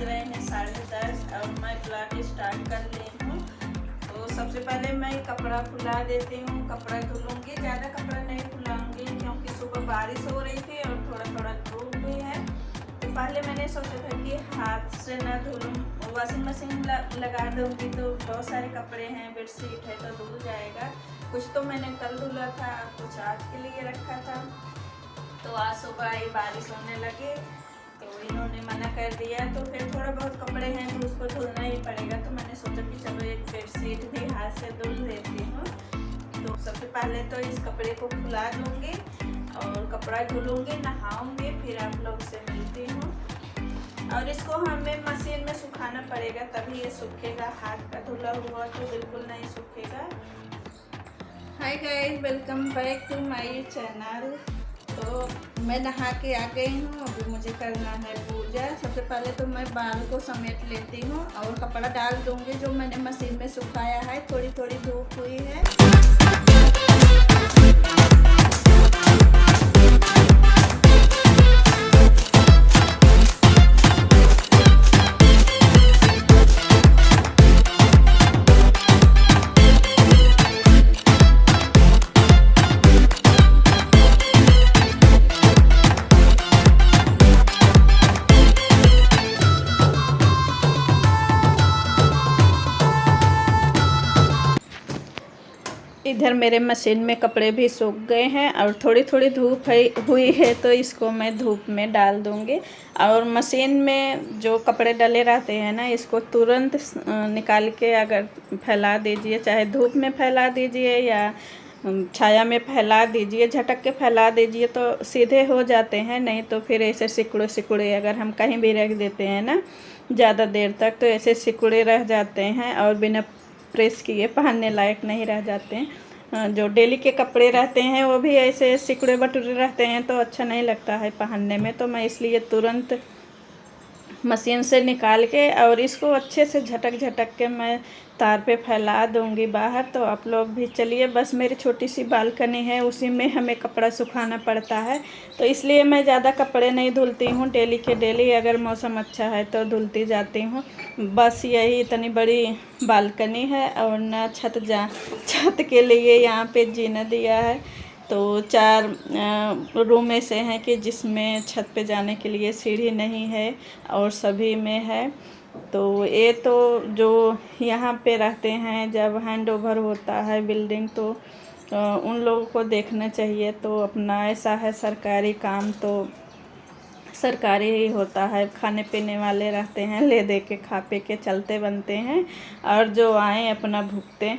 बज रहे हैं 10:30 और मैं ब्लॉग स्टार्ट कर ली हूँ। तो सबसे पहले मैं कपड़ा फुला देती हूँ। कपड़ा धुलूँगी, ज़्यादा कपड़ा नहीं फुलाऊँगी क्योंकि सुबह बारिश हो रही थी और थोड़ा थोड़ा धूप भी है। तो पहले मैंने सोचा था कि हाथ से ना धुलूँ, वॉशिंग मशीन लगा दूँगी तो बहुत सारे कपड़े हैं, बेडशीट है तो धुल जाएगा। कुछ तो मैंने कल धुला था, कुछ आज के लिए रखा था। तो आज सुबह ही बारिश होने लगी तो इन्होंने मना कर दिया। तो फिर थोड़ा बहुत कपड़े हैं तो उसको धुलना ही पड़ेगा। तो मैंने सोचा कि चलो एक बेडशीट भी हाथ से धुल देती हूँ। तो सबसे पहले तो इस कपड़े को फुला दूँगी और कपड़ा धुलूँगी, नहाऊँगी, फिर आप लोग से मिलती हूँ। और इसको हमें मशीन में सुखाना पड़ेगा तभी ये सूखेगा। हाथ का धुला हुआ तो बिल्कुल नहीं सूखेगा। Hi guys, welcome back to my channel. तो मैं नहा के आ गई हूँ। अभी मुझे करना है पूजा। सबसे पहले तो मैं बाल को समेट लेती हूँ और कपड़ा डाल दूँगी जो मैंने मशीन में सुखाया है। थोड़ी थोड़ी धूप हुई है। इधर मेरे मशीन में कपड़े भी सूख गए हैं और थोड़ी थोड़ी धूप हुई है तो इसको मैं धूप में डाल दूँगी। और मशीन में जो कपड़े डले रहते हैं ना, इसको तुरंत निकाल के अगर फैला दीजिए, चाहे धूप में फैला दीजिए या छाया में फैला दीजिए, झटक के फैला दीजिए तो सीधे हो जाते हैं। नहीं तो फिर ऐसे सिकुड़े सिकुड़े अगर हम कहीं भी रख देते हैं ना ज़्यादा देर तक तो ऐसे सिकुड़े रह जाते हैं और बिना प्रेस किए पहनने लायक नहीं रह जाते हैं। जो डेली के कपड़े रहते हैं वो भी ऐसे सिकुड़े बटुरे रहते हैं तो अच्छा नहीं लगता है पहनने में। तो मैं इसलिए तुरंत मशीन से निकाल के और इसको अच्छे से झटक झटक के मैं तार पे फैला दूंगी बाहर। तो आप लोग भी चलिए, बस मेरी छोटी सी बालकनी है उसी में हमें कपड़ा सुखाना पड़ता है तो इसलिए मैं ज़्यादा कपड़े नहीं धुलती हूँ। डेली के डेली अगर मौसम अच्छा है तो धुलती जाती हूँ। बस यही इतनी बड़ी बालकनी है और ना छत के लिए यहाँ पे जीना दिया है। तो 4 रूम ऐसे हैं कि जिसमें छत पे जाने के लिए सीढ़ी नहीं है और सभी में है। तो ये तो जो यहाँ पे रहते हैं जब हैंड ओवर होता है बिल्डिंग तो उन लोगों को देखना चाहिए। तो अपना ऐसा है सरकारी काम तो सरकारी ही होता है। खाने पीने वाले रहते हैं, ले दे के खा पी के चलते बनते हैं और जो आए अपना भुगते।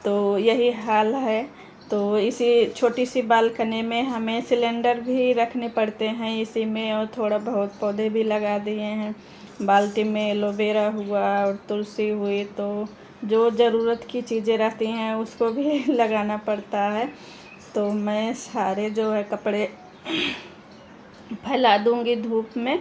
तो यही हाल है। तो इसी छोटी सी बालकनी में हमें सिलेंडर भी रखने पड़ते हैं इसी में और थोड़ा बहुत पौधे भी लगा दिए हैं। बाल्टी में एलोवेरा हुआ और तुलसी हुई, तो जो ज़रूरत की चीज़ें रहती हैं उसको भी लगाना पड़ता है। तो मैं सारे जो है कपड़े फैला दूँगी धूप में।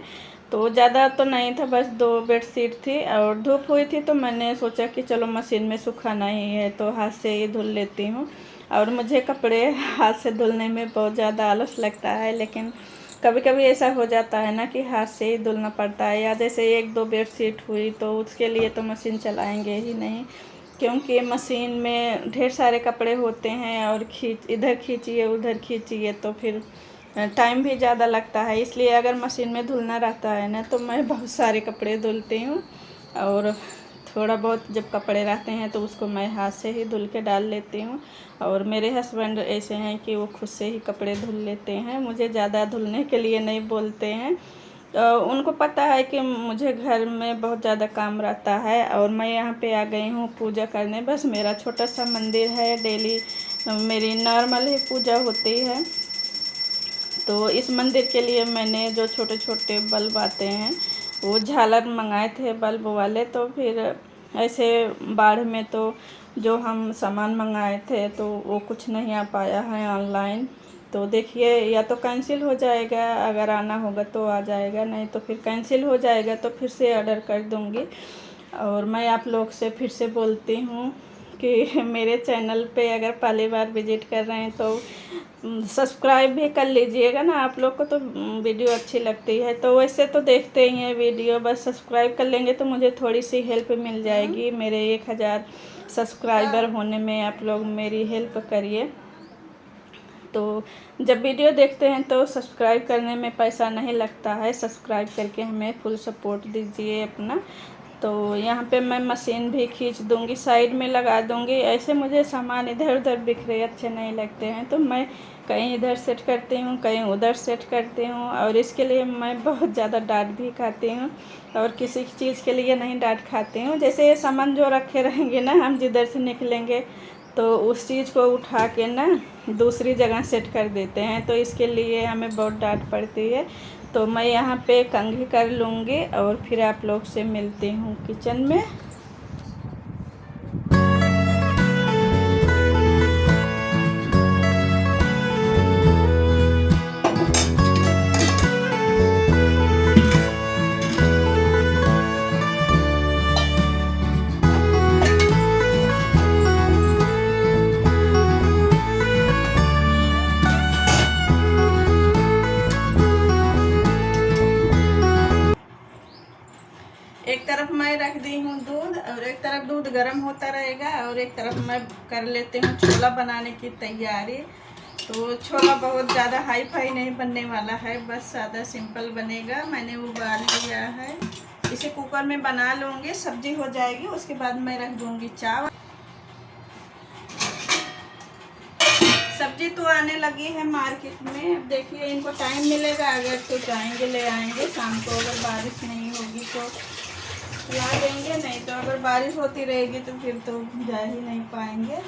तो ज़्यादा तो नहीं था, बस 2 बेडशीट थी और धूप हुई थी तो मैंने सोचा कि चलो मशीन में सुखाना ही है तो हाथ से ही धुल लेती हूँ। और मुझे कपड़े हाथ से धुलने में बहुत ज़्यादा आलस लगता है, लेकिन कभी कभी ऐसा हो जाता है ना कि हाथ से ही धुलना पड़ता है। या जैसे 1-2 बेडशीट हुई तो उसके लिए तो मशीन चलाएंगे ही नहीं क्योंकि मशीन में ढेर सारे कपड़े होते हैं और इधर खींचिए उधर खींचिए तो फिर टाइम भी ज़्यादा लगता है। इसलिए अगर मशीन में धुलना रहता है ना तो मैं बहुत सारे कपड़े धुलती हूँ और थोड़ा बहुत जब कपड़े रहते हैं तो उसको मैं हाथ से ही धुल के डाल लेती हूँ। और मेरे हस्बैंड ऐसे हैं कि वो खुद से ही कपड़े धुल लेते हैं, मुझे ज़्यादा धुलने के लिए नहीं बोलते हैं। उनको पता है कि मुझे घर में बहुत ज़्यादा काम रहता है और मैं यहाँ पे आ गई हूँ पूजा करने। बस मेरा छोटा सा मंदिर है, डेली मेरी नॉर्मल ही पूजा होती है। तो इस मंदिर के लिए मैंने जो छोटे छोटे बल्ब आते हैं वो झालर मंगाए थे बल्ब वाले। तो फिर ऐसे बाढ़ में तो जो हम सामान मंगाए थे तो वो कुछ नहीं आ पाया है ऑनलाइन। तो देखिए या तो कैंसिल हो जाएगा, अगर आना होगा तो आ जाएगा, नहीं तो फिर कैंसिल हो जाएगा तो फिर से ऑर्डर कर दूँगी। और मैं आप लोग से फिर से बोलती हूँ कि मेरे चैनल पे अगर पहली बार विज़िट कर रहे हैं तो सब्सक्राइब भी कर लीजिएगा ना, आप लोग को तो वीडियो अच्छी लगती है तो वैसे तो देखते ही हैं वीडियो, बस सब्सक्राइब कर लेंगे तो मुझे थोड़ी सी हेल्प मिल जाएगी। मेरे 1000 सब्सक्राइबर होने में आप लोग मेरी हेल्प करिए। तो जब वीडियो देखते हैं तो सब्सक्राइब करने में पैसा नहीं लगता है, सब्सक्राइब करके हमें फुल सपोर्ट दीजिए अपना। तो यहाँ पे मैं मशीन भी खींच दूँगी, साइड में लगा दूँगी। ऐसे मुझे सामान इधर उधर बिखरे अच्छे नहीं लगते हैं, तो मैं कहीं इधर सेट करती हूँ, कहीं उधर सेट करती हूँ, और इसके लिए मैं बहुत ज़्यादा डांट भी खाती हूँ और किसी चीज़ के लिए नहीं डांट खाती हूँ। जैसे ये सामान जो रखे रहेंगे ना, हम जिधर से निकलेंगे तो उस चीज़ को उठा के ना दूसरी जगह सेट कर देते हैं, तो इसके लिए हमें बहुत डांट पड़ती है। तो मैं यहाँ पे कंघी कर लूँगी और फिर आप लोग से मिलती हूँ किचन में। एक तरफ मैं रख दी हूँ दूध, और एक तरफ दूध गर्म होता रहेगा, और एक तरफ मैं कर लेती हूँ छोला बनाने की तैयारी। तो छोला बहुत ज़्यादा हाई फाई नहीं बनने वाला है, बस सादा सिंपल बनेगा। मैंने उबाल लिया है, इसे कुकर में बना लूँगी, सब्जी हो जाएगी, उसके बाद मैं रख दूँगी चावल। सब्जी तो आने लगी है मार्केट में, अब देखिए इनको टाइम मिलेगा अगर तो जाएंगे ले आएंगे शाम को। अगर बारिश नहीं होगी तो ला देंगे, नहीं तो अगर बारिश होती रहेगी तो फिर तो जा ही नहीं पाएंगे।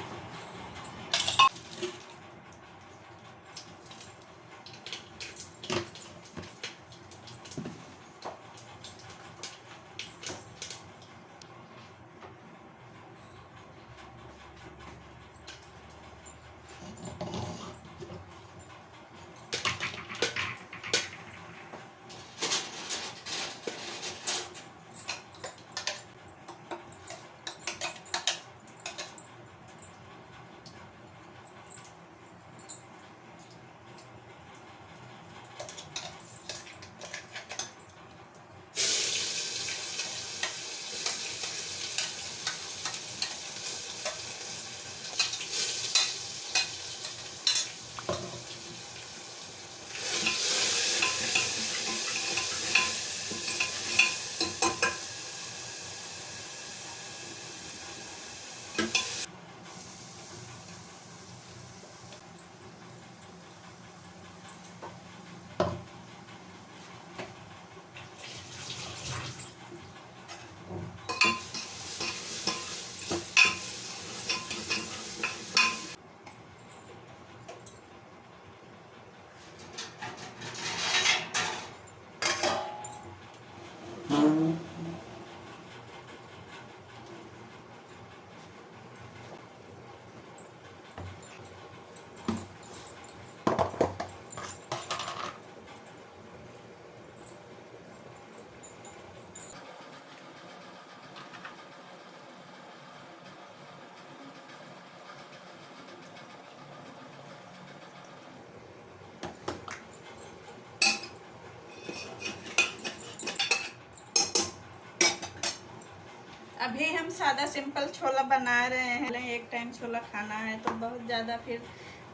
अभी हम सादा सिंपल छोला बना रहे हैं। एक टाइम छोला खाना है तो बहुत ज़्यादा फिर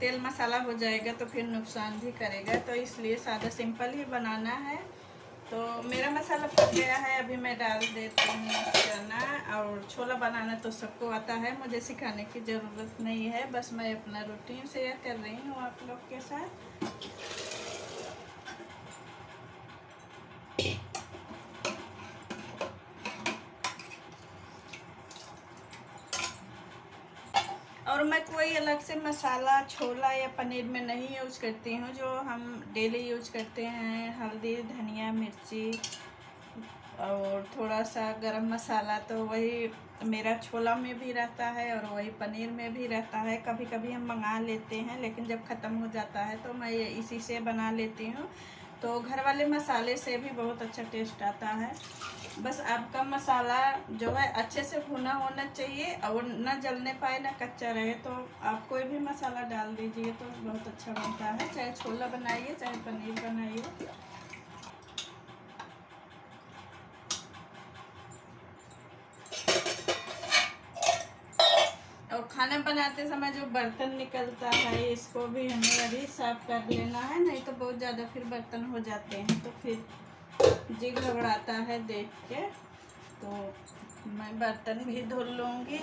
तेल मसाला हो जाएगा तो फिर नुकसान भी करेगा, तो इसलिए सादा सिंपल ही बनाना है। तो मेरा मसाला पक गया है, अभी मैं डाल देती हूँ चना। और छोला बनाना तो सबको आता है, मुझे सिखाने की ज़रूरत नहीं है, बस मैं अपना रूटीन शेयर कर रही हूँ आप लोग के साथ। और मैं कोई अलग से मसाला छोला या पनीर में नहीं यूज करती हूँ, जो हम डेली यूज करते हैं हल्दी धनिया मिर्ची और थोड़ा सा गरम मसाला, तो वही मेरा छोला में भी रहता है और वही पनीर में भी रहता है। कभी कभी हम मंगा लेते हैं, लेकिन जब ख़त्म हो जाता है तो मैं इसी से बना लेती हूँ। तो घर वाले मसाले से भी बहुत अच्छा टेस्ट आता है। बस आपका मसाला जो है अच्छे से भुना होना चाहिए और ना जलने पाए ना कच्चा रहे। तो आप कोई भी मसाला डाल दीजिए तो बहुत अच्छा बनता है, चाहे छोला बनाइए चाहे पनीर बनाइए। और खाना बनाते समय जो बर्तन निकलता है इसको भी हमें अभी साफ कर लेना है, नहीं तो बहुत ज़्यादा फिर बर्तन हो जाते हैं तो फिर जी घबराता है देख के। तो मैं बर्तन भी धुल लूँगी।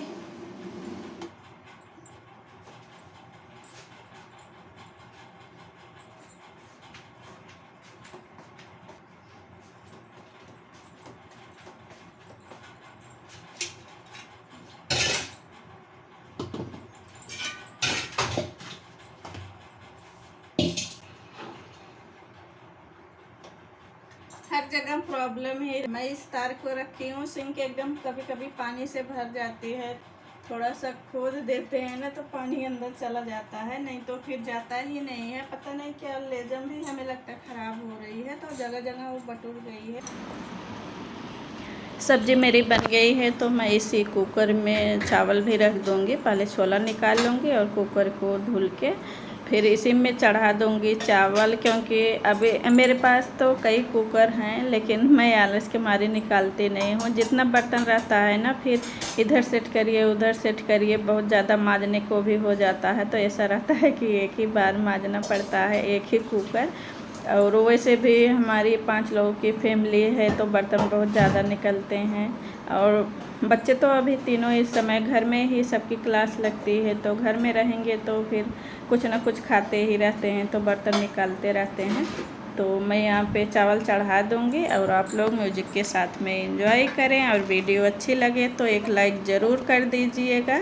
हर जगह प्रॉब्लम है। मैं इस तार को रखी हूँ, सिंक एकदम कभी कभी पानी से भर जाती है, थोड़ा सा खोद देते हैं ना तो पानी अंदर चला जाता है, नहीं तो फिर जाता ही नहीं है। पता नहीं क्या लेजम भी हमें लगता है ख़राब हो रही है, तो जगह जगह वो बटुर गई है। सब्जी मेरी बन गई है तो मैं इसी कुकर में चावल भी रख दूँगी। पहले छोला निकाल लूँगी और कुकर को धुल के फिर इसी में चढ़ा दूँगी चावल, क्योंकि अभी मेरे पास तो कई कुकर हैं लेकिन मैं आलस के मारे निकालती नहीं हूँ। जितना बर्तन रहता है ना फिर इधर सेट करिए उधर सेट करिए, बहुत ज़्यादा मांजने को भी हो जाता है, तो ऐसा रहता है कि एक ही बार मांजना पड़ता है एक ही कुकर। और वैसे भी हमारी 5 लोगों की फैमिली है तो बर्तन बहुत ज़्यादा निकलते हैं। और बच्चे तो अभी तीनों इस समय घर में ही सबकी क्लास लगती है, तो घर में रहेंगे तो फिर कुछ ना कुछ खाते ही रहते हैं, तो बर्तन निकालते रहते हैं। तो मैं यहाँ पे चावल चढ़ा दूँगी और आप लोग म्यूजिक के साथ में एंजॉय करें। और वीडियो अच्छी लगे तो एक लाइक ज़रूर कर दीजिएगा।